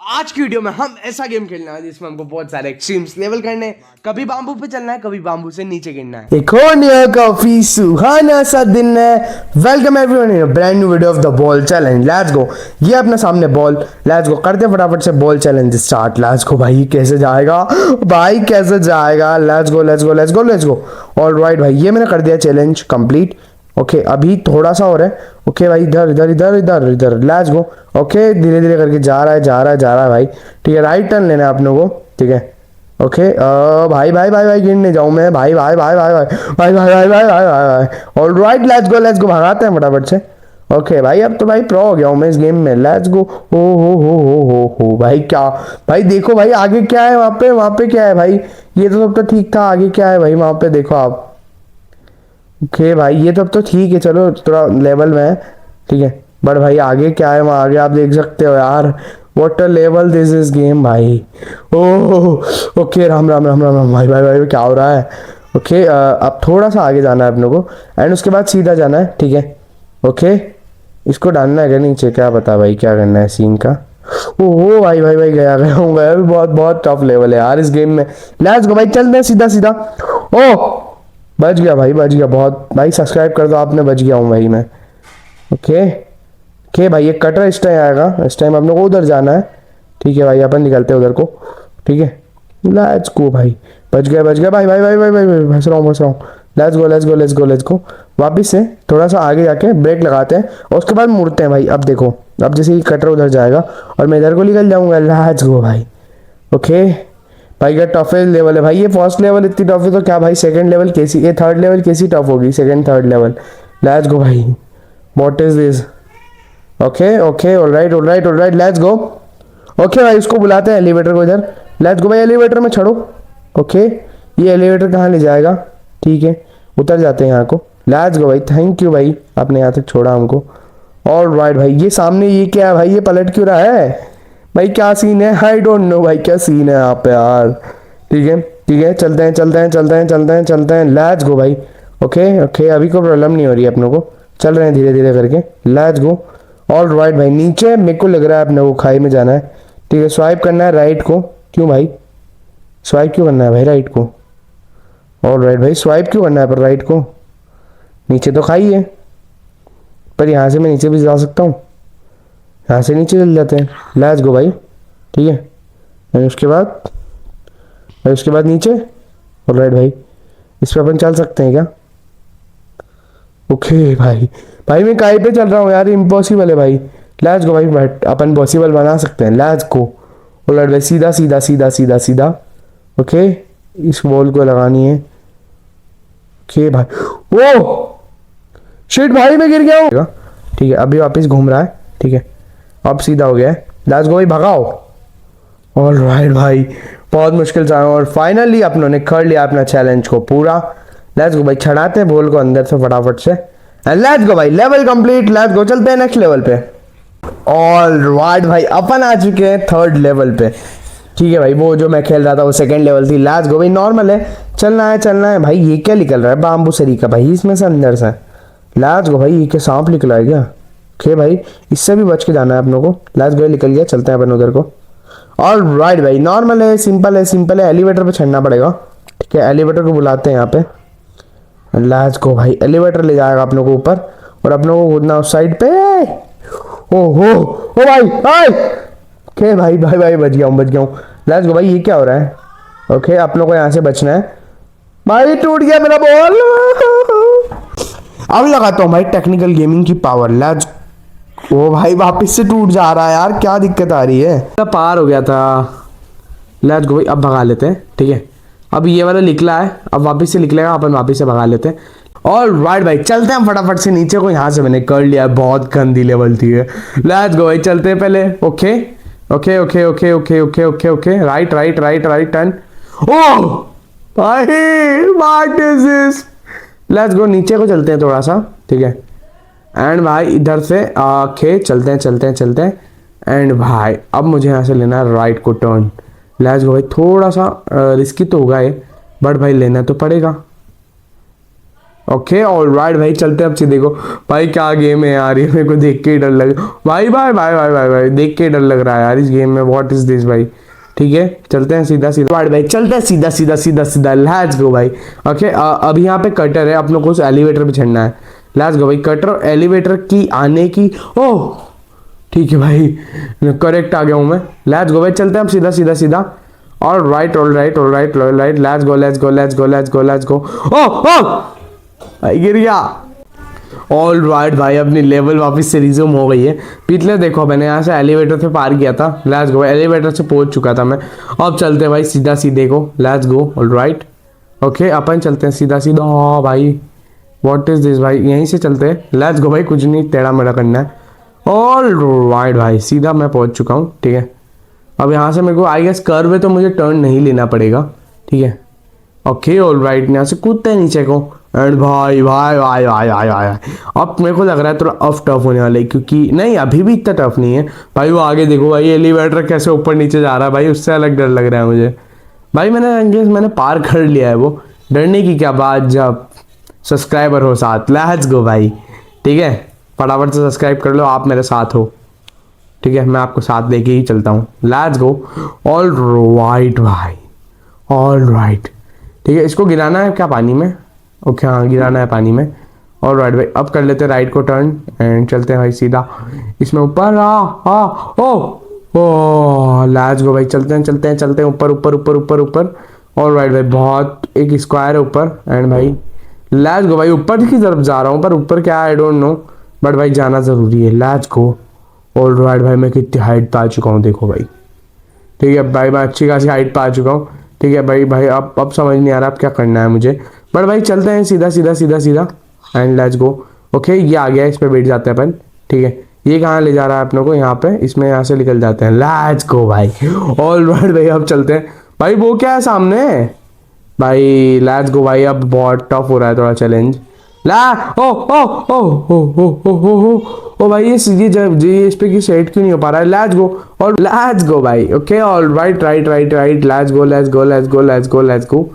आज की वीडियो में हम ऐसा गेम खेलना है जिसमें हमको बहुत सारे एक्सट्रीम्स लेवल करने हैं। कभी बाम्बू पे चलना है, कभी बाम्बू से नीचे गिरना है। एक और नया काफी सुहाना सा दिन है। Welcome everyone in brand new video of the ball challenge. Let's go. ये अपना सामने बॉल, लेट्स गो करते फटाफट से ball challenge start. Let's go भाई, कैसे जाएगा भाई, कैसे जाएगा। Let's go let's go let's go let's go. Alright भाई, ये मैंने कर दिया चैलेंज कंप्लीट। ओके अभी थोड़ा सा और है। ओके भाई, इधर इधर इधर इधर इधर, लेट्स गो। ओके धीरे धीरे करके जा रहा है जा रहा है जा रहा है भाई। ठीक है, राइट टर्न लेना है अपने को। ठीक है ओके भाई भाई भाई भाई गिर नहीं जाऊं मैं भाई भाई भाई भाई भाई भाई भाई भाई भाई भाई भाई भाई। ऑलराइट लेट्स गो भगाते हैं फटाफट से। ओके भाई, अब तो भाई प्रो हो गया हूँ मैं इस गेम में। Let's go. ओ हो भाई, क्या भाई देखो भाई आगे क्या है, वहाँ पे क्या है भाई। ये तो सब तो ठीक था, आगे क्या है भाई वहाँ पे देखो आप। ओके भाई ये तो अब तो ठीक है, चलो थोड़ा लेवल में है। ठीक है बट भाई आगे क्या है, वहाँ आगे आप देख सकते हो यार। What a level this is game भाई। ओह ओके, राम राम राम राम राम भाई भाई भाई क्या हो रहा है। ओके अब थोड़ा सा आगे जाना है अपने को एंड उसके बाद सीधा जाना है। ठीक है ओके, इसको डालना है क्या नीचे, क्या पता भाई क्या करना है सीन का। ओह भाई भाई भाई गया गया हूँ गया। बहुत बहुत टफ लेवल है यार इस गेम में। लेट्स गो भाई, चलते हैं सीधा सीधा। ओह बच गया भाई, बच गया बहुत भाई। सब्सक्राइब कर दो आपने, बच गया हूँ भाई मैं। ओके ओके भाई, ये कटर इस टाइम आएगा, इस टाइम अपने को उधर जाना है। ठीक है भाई, अपन निकलते हैं उधर को। ठीक है लेट्स गो भाई, बच गया भाई भाई भाई भाई भाई भाई, फंस रहा हूँ। Let's go let's go let's go let's गो। वापिस से थोड़ा सा आगे जाके ब्रेक लगाते हैं और उसके बाद मुड़ते हैं भाई। अब देखो, अब जैसे ही कटर उधर जाएगा और मैं इधर को निकल जाऊंगा। लेट्स गो भाई। ओके भाई क्या टफ लेवल है भाई। ये फर्स्ट लेवल इतनी टफ है तो क्या भाई सेकंड लेवल कैसी, ये थर्ड लेवल कैसी टफ होगी, second third level. Let's go भाई, what is this. Okay okay alright let's go. Okay भाई उसको बुलाते हैं एलिवेटर को इधर। लेट्स गो भाई, एलिवेटर में चढ़ो। ओके ये एलिवेटर कहाँ ले जाएगा। ठीक है उतर जाते हैं यहाँ को। लेट्स गो भाई, थैंक यू भाई आपने यहाँ तक छोड़ा हमको। ऑलराइट भाई, ये सामने ये क्या है भाई, ये पलट क्यों रहा है भाई, क्या सीन है। आई डोंट नो भाई क्या सीन है यहाँ पे यार। ठीक है चलते हैं लेट्स गो भाई। ओके ओके अभी कोई प्रॉब्लम नहीं हो रही है अपनों को, चल रहे हैं धीरे धीरे करके। Let's go. ऑलराइट भाई, नीचे मेरे को लग रहा है अपने को खाई में जाना है। ठीक है स्वाइप करना है राइट को। क्यों भाई स्वाइप क्यों करना है भाई राइट को। ऑलराइट भाई, स्वाइप क्यों करना है पर राइट को। नीचे तो खाई है पर यहाँ से मैं नीचे भी जा सकता हूँ, यहाँ से नीचे चल जाते हैं। लेट्स गो भाई। ठीक है और उसके बाद नीचे। ऑलराइट भाई, इस पर अपन चल सकते हैं क्या। ओके भाई भाई मैं काई पे चल रहा हूँ यार, इम्पॉसिबल है भाई। लेट्स गो भाई, बट अपन पॉसिबल बना सकते हैं। Let's go. ऑलराइट भाई, सीधा सीधा सीधा सीधा सीधा। ओके इस वॉल को लगानी है। ओके भाई, ओ शिट भाई मैं गिर गया हूँ। ठीक है अभी वापस घूम रहा है। ठीक है अब सीधा हो गया है। लेट्स गो भाई भगाओ। ऑलराइट भाई, बहुत मुश्किल था और फाइनली अपनों ने कर लिया अपना चैलेंज को पूरा। लेट्स गो भाई, चढ़ाते हैं बॉल को अंदर से फटाफट से एंड लेट्स गो भाई, लेवल कंप्लीट। लेट्स गो, चलते हैं नेक्स्ट लेवल पे। ऑलराइट भाई, अपन आ चुके हैं थर्ड लेवल पे। ठीक है भाई, वो जो मैं खेल रहा था वो सेकंड लेवल थी। लेट्स गो भाई, नॉर्मल है, चलना है भाई। ये क्या निकल रहा है बाम्बू सरी का भाई इसमें से अंदर से। लेट्स गो भाई, ये क्या सांप निकला है क्या। ओके भाई, इससे भी बच के जाना है अपनों को। लेट्स गो, निकल गया, चलते हैं अपन उधर को। ऑलराइट भाई, नॉर्मल है, सिंपल है। एलिवेटर पे चढ़ना पड़ेगा। ठीक है एलिवेटर को बुलाते हैं यहाँ पे। लेट्स गो भाई, एलिवेटर ले जाएगा अपनों को ऊपर और अपनों को कूदना उस साइड पे। ओ भाई भाई। ओके भाई भाई भाई, बच गया हूँ। लेट्स गो भाई, ये क्या हो रहा है। ओके अपनों को यहाँ से बचना है भाई। टूट गया मेरा बॉल। अब लगाता हूँ भाई टेक्निकल गेमिंग की पावर। लेट्स ओ भाई, वापस से टूट जा रहा है यार, क्या दिक्कत आ रही है। पार हो गया था। लेट्स गो भाई, अब भगा लेते हैं। ठीक है अब ये वाला निकला है, अब वापस से निकलेगा, अपन वापस से भगा लेते हैं। ऑलराइट भाई, चलते हैं फटाफट से नीचे को। यहाँ से मैंने कर लिया, बहुत गंदी लेवल थी। लेट्स गो भाई, चलते हैं पहले। Okay okay okay okay okay okay okay okay right turn. Oh भाई what is this. Let's go, नीचे को चलते हैं थोड़ा सा। ठीक है एंड भाई इधर से आके चलते हैं एंड भाई अब मुझे यहाँ से लेना है राइट को टर्न। लेट्स गो भाई, थोड़ा सा रिस्की तो होगा ये बट भाई लेना तो पड़ेगा। ओके ऑलराइट भाई, चलते हैं अब सीधे को। भाई क्या गेम है यार, ये मेरे को देख के ही डर लग, भाई भाई भाई भाई भाई भाई देख के ही डर लग रहा है यार इस गेम में। व्हाट इज दिस भाई। ठीक है चलते हैं सीधा सीधा भाई, चलते हैं सीधा सीधा सीधा सीधा, लेट्स गो भाई। ओके अब यहाँ पे कटर है, अपनों को उस एलिवेटर पे चढ़ना है। लेट्स गो भाई, कटर और एलिवेटर की आने की, ओह ठीक है भाई, करेक्ट आ गया हूँ मैं। लेट्स गो भाई, चलते हैं अब सीधा सीधा सीधा। Alright alright alright alright, let's go let's go let's go let's go let's go. Oh oh भाई गिर गया। ऑल राइट भाई, अपनी लेवल वापस से रिज्यूम हो गई है। पिछले देखो मैंने यहाँ से एलिवेटर से पार किया था। लेट्स गो, एलिवेटर से पहुंच चुका था मैं। अब चलते हैं भाई सीधा सीधे को। Let's go all right. Okay अपन चलते हैं सीधा सीधा। हाँ भाई व्हाट इज दिस भाई, यहीं से चलते हैं। लेट्स गो भाई, कुछ नहीं टेढ़ा मेढ़ा करना है। ऑल राइट भाई, सीधा मैं पहुंच चुका हूँ। ठीक है अब यहाँ से मेरे को आई गेस कर्व है तो मुझे टर्न नहीं लेना पड़ेगा। ठीक है ओके ऑल राइट, यहाँ से कूदते हैं नीचे को। एंड भाई भाई भाई भाई भाई भाई अब मेरे को लग रहा है थोड़ा अफ टफ होने वाला है, क्योंकि नहीं अभी भी इतना टफ नहीं है भाई। वो आगे देखो भाई, एलिवेटर कैसे ऊपर नीचे जा रहा है भाई, उससे अलग डर लग रहा है मुझे भाई। मैंने पार कर लिया है वो, डरने की क्या बात जब सब्सक्राइबर हो साथ। लेट्स गो भाई। ठीक है फटाफट से सब्सक्राइब कर लो, आप मेरे साथ हो। ठीक है मैं आपको साथ लेके ही चलता हूँ। लेट्स गो ऑल राइट भाई, ऑल राइट। ठीक है इसको गिराना है क्या पानी में? ओके हाँ गिराना है पानी में। और राइट भाई अब कर लेते हैं राइट को टर्न एंड चलते हैं भाई सीधा इसमें ऊपर। ओ लेट्स गो भाई, चलते हैं चलते हैं चलते हैं ऊपर ऊपर ऊपर ऊपर ऊपर। और राइट भाई बहुत एक स्क्वायर है ऊपर। एंड भाई लेट्स गो भाई, ऊपर की तरफ जा रहा हूँ पर ऊपर क्या आई डोंट नो, बट भाई जाना ज़रूरी है। लेट्स गो ऑल राइट भाई, मैं कितनी हाइट पे आ चुका हूँ देखो भाई। ठीक है भाई मैं अच्छी खासी हाइट पे आ चुका हूँ। ठीक है भाई भाई अब समझ नहीं आ रहा अब क्या करना है मुझे, बट भाई चलते हैं सीधा सीधा सीधा सीधा एंड लेट्स गो। ओके ये आ गया, इस पे बैठ जाते हैं अपन। ठीक है ये कहाँ ले जा रहा है अपनों को, यहाँ पे इसमें यहाँ से निकल जाते हैं। लेट्स गो भाई ऑल राइट भाई, अब चलते हैं भाई। वो क्या है सामने भाई? लेट्स गो भाई, अब बहुत टफ हो रहा है थोड़ा चैलेंज। ला ओ ओ ओ ओ ओ ओ ओ ओ भाई ये इस पे की सेट क्यों नहीं हो पा रहा है? लेट्स गो और लेट्स गो भाई। Okay all right right right right, let's go let's go let's go let's go let's go.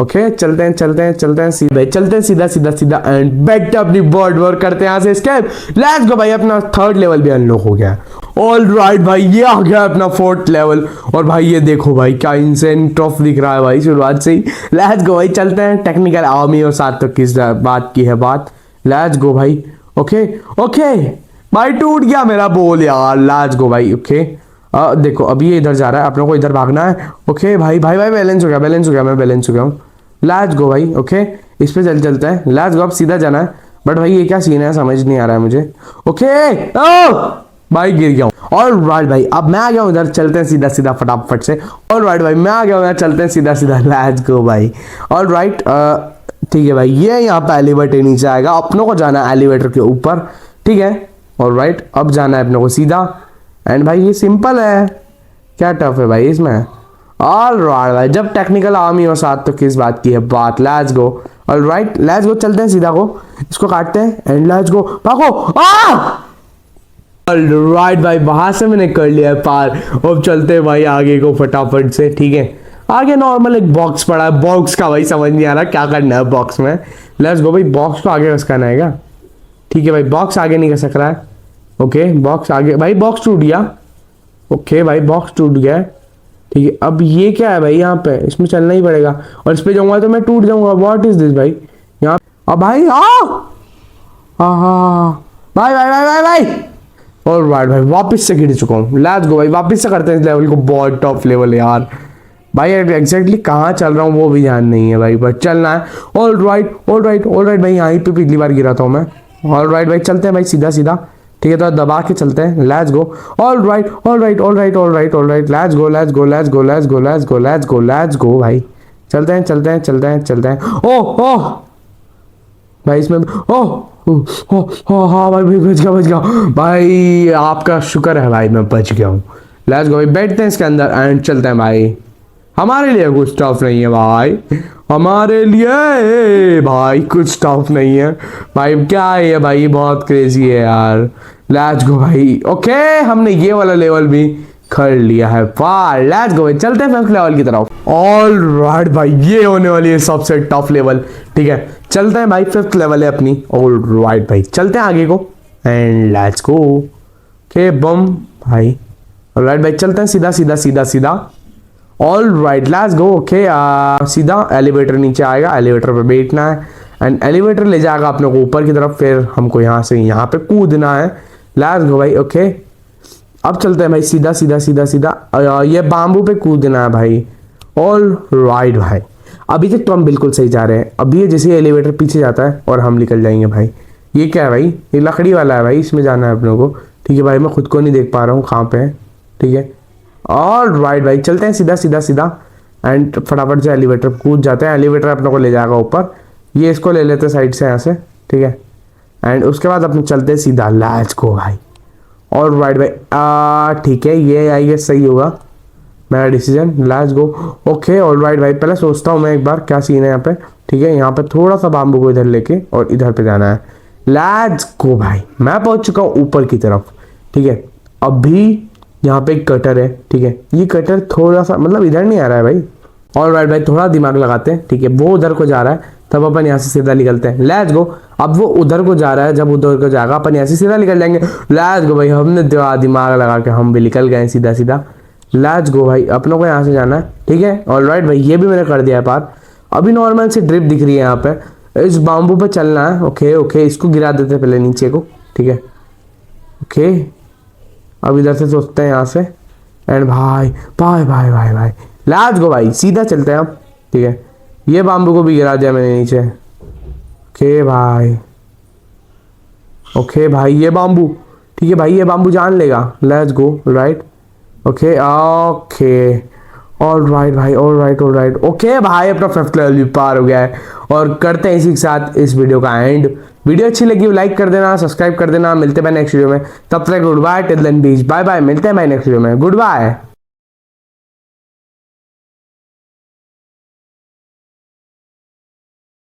Okay चलते हैं चलते हैं चलते हैं सीधा चलते हैं सीधा सीधा सीधा एंड बैक अपनी बोर्ड वर्क करते हैं यहाँ से स्केप। लेट्स गो भाई, अपना थर्ड लेवल भी अनलॉक हो गया। ऑल राइट भाई ये आ गया अपना फोर्थ लेवल। और भाई ये देखो भाई क्या इंसेन टफ दिख रहा है भाई शुरुआत से ही। लेट्स गो भाई चलते हैं टेक्निकल आर्मी और साथ तो किस बात की है बात। लेट्स गो भाई। ओके ओके भाई टूट गया मेरा बोल यार। लेट्स गो भाई। ओके देखो अभी ये इधर जा रहा है, अपनों को इधर भागना है। ओके भाई भाई भाई बैलेंस हो गया बैलेंस हो गया, मैं बैलेंस हो गया हूँ। लेट्स गो भाई। ओके इस पे चलते हैं। लेट्स गो अब सीधा जाना है, बट भाई ये क्या सीन है समझ नहीं आ रहा है मुझे। ओके भाई गिर गया हूँ। ऑल राइट भाई अब मैं आ गया हूँ इधर, चलते हैं सीधा सीधा फटाफट से। ऑल राइट भाई मैं आ गया हूँ इधर, चलते हैं सीधा सीधा। लेट्स गो भाई। ऑल राइट ठीक है भाई, ये यहाँ पे एलिवेटर नीचे आएगा, अपनों को जाना है एलिवेटर के ऊपर। ठीक है ऑल राइट अब जाना है अपनों को सीधा। एंड भाई ये सिंपल है, क्या टफ है भाई इसमें? ऑल राइट भाई, जब टेक्निकल आर्मी हो साथ तो किस बात की है बात। Let's go all right, let's go चलते हैं सीधा को, इसको काटते हैं एंड लेट्स गो भागो। ऑल राइट भाई वहां से मैंने कर लिया है पार। अब चलते हैं भाई आगे को फटाफट से। ठीक है आगे नॉर्मल एक बॉक्स पड़ा है, बॉक्स का भाई समझ नहीं आ रहा क्या करना है बॉक्स में। लेट्स गो भाई, बॉक्स को आगे कस करना है क्या? ठीक है भाई बॉक्स आगे नहीं कर सक रहा है। ओके बॉक्स आगे भाई, बॉक्स टूट गया। ओके भाई बॉक्स टूट गया। ठीक है अब ये क्या है भाई, यहाँ पे इसमें चलना ही पड़ेगा और इस पे जाऊंगा तो मैं टूट जाऊंगा। व्हाट इज दिस भाई? यहाँ अब भाई भाई भाई भाई भाई भाई और भाई वापस से गिर चुका हूँ। लेट्स गो भाई वापस से करते हैं इस लेवल को, बहुत टफ लेवल है यार भाई। एग्जैक्टली कहाँ चल रहा हूँ वो भी ध्यान नहीं है भाई, बट चलना है। All right all right all right भाई, यहीं पे पिछली बार गिरा था मैं। ऑल राइट भाई चलते हैं भाई सीधा सीधा। ठीक है तो दबा के चलते हैं। Let's go all right all right all right all right all right, let's go let's go let's go let's go let's go let's go let's गो भाई। चलते हैं चलते हैं चलते हैं चलते हैं। ओह ओह भाई इसमें हाँ भाई बच गया भाई, आपका शुक्र है भाई मैं बच गया हूँ। लेट्स गो भाई बैठते हैं इसके अंदर एंड चलते हैं भाई। हमारे लिए कुछ टफ नहीं है भाई, हमारे लिए भाई कुछ टफ नहीं है भाई। क्या है भाई, बहुत क्रेजी है यार। लेट्स गो भाई। ओके हमने ये वाला लेवल भी कर लिया है। वाह लेट्स गो, चलते हैं 5th लेवल की तरफ। ऑल राइट भाई, ये होने वाली है सबसे टफ लेवल। ठीक है चलते हैं भाई, 5th लेवल है अपनी। ऑल राइट भाई चलते हैं आगे को एंड लेट्स गो। के बम भाई। ऑल राइट भाई चलते हैं सीधा सीधा सीधा सीधा। All right let's go. Okay सीधा एलिवेटर नीचे आएगा, एलिवेटर पे बैठना है एंड एलिवेटर ले जाएगा अपने को ऊपर की तरफ। फिर हमको यहाँ से यहाँ पे कूदना है। लेट्स गो भाई। ओके अब चलते हैं भाई सीधा सीधा सीधा सीधा। ये बाम्बू पे कूदना है भाई। ऑल राइट भाई, अभी तक तो हम बिल्कुल सही जा रहे हैं। अभी ये जैसे एलिवेटर पीछे जाता है और हम निकल जाएंगे भाई। ये क्या है भाई, ये लकड़ी वाला है भाई, इसमें जाना है अपने को। ठीक है भाई, मैं खुद को नहीं देख पा रहा हूँ कहाँ पे है। ठीक है ऑल राइट भाई चलते हैं सीधा सीधा सीधा एंड फटाफट से एलिवेटर कूद जाते हैं। एलिवेटर अपने को ले जाएगा ऊपर। ये इसको ले लेते हैं साइड से यहाँ से। ठीक है एंड उसके बाद अपने चलते हैं सीधा। लेट्स गो भाई। ऑल राइट भाई ठीक है, ये आई गेस सही होगा मेरा decision. Let's go. Okay all right भाई, पहले सोचता हूँ मैं एक बार क्या सीन है यहाँ पे। ठीक है यहाँ पे थोड़ा सा बाम्बू को इधर लेके और इधर पे जाना है। लेट्स गो भाई, मैं पहुंच चुका हूँ ऊपर की तरफ। ठीक है अभी यहाँ पे एक कटर है। ठीक है ये कटर थोड़ा सा मतलब इधर नहीं आ रहा है भाई। ऑल राइट भाई थोड़ा दिमाग लगाते हैं। ठीक है वो उधर को जा रहा है, तब अपन यहाँ से सीधा निकलते हैं। Let's go. अब वो उधर को जा रहा है, जब उधर को जाएगा अपन यहाँ से सीधा निकल जाएंगे। लेट्स गो भाई, हमने दिमाग लगा के हम भी निकल गए सीधा सीधा। लेट्स गो भाई, अपनों को यहाँ से जाना है। ठीक है ऑल राइट भाई, ये भी मैंने कर दिया है पार। अभी नॉर्मल से ड्रिप दिख रही है यहाँ पे, इस बाम्बू पे चलना है। ओके ओके इसको गिरा देते हैं पहले नीचे को। ठीक है ओके अब इधर से सोचते हैं यहाँ से एंड भाई भाई भाई भाई भाई लेट्स गो भाई, सीधा चलते हैं अब। ठीक है ये बाम्बू को भी गिरा दिया मैंने नीचे। ओके भाई, ओके भाई ये बाम्बू। ठीक है भाई ये बाम्बू जान लेगा। Let's go right. Okay okay all right भाई, all right all right. Okay भाई अपना 5th लेवल भी पार हो गया है और करते हैं इसी के साथ इस वीडियो का एंड। वीडियो अच्छी लगी लाइक कर देना, सब्सक्राइब कर देना। मिलते हैं नेक्स्ट वीडियो में, तब तक गुड बाय टिल देन बीच बाय बाय। मिलते हैं भाई नेक्स्ट वीडियो में, गुड बाय।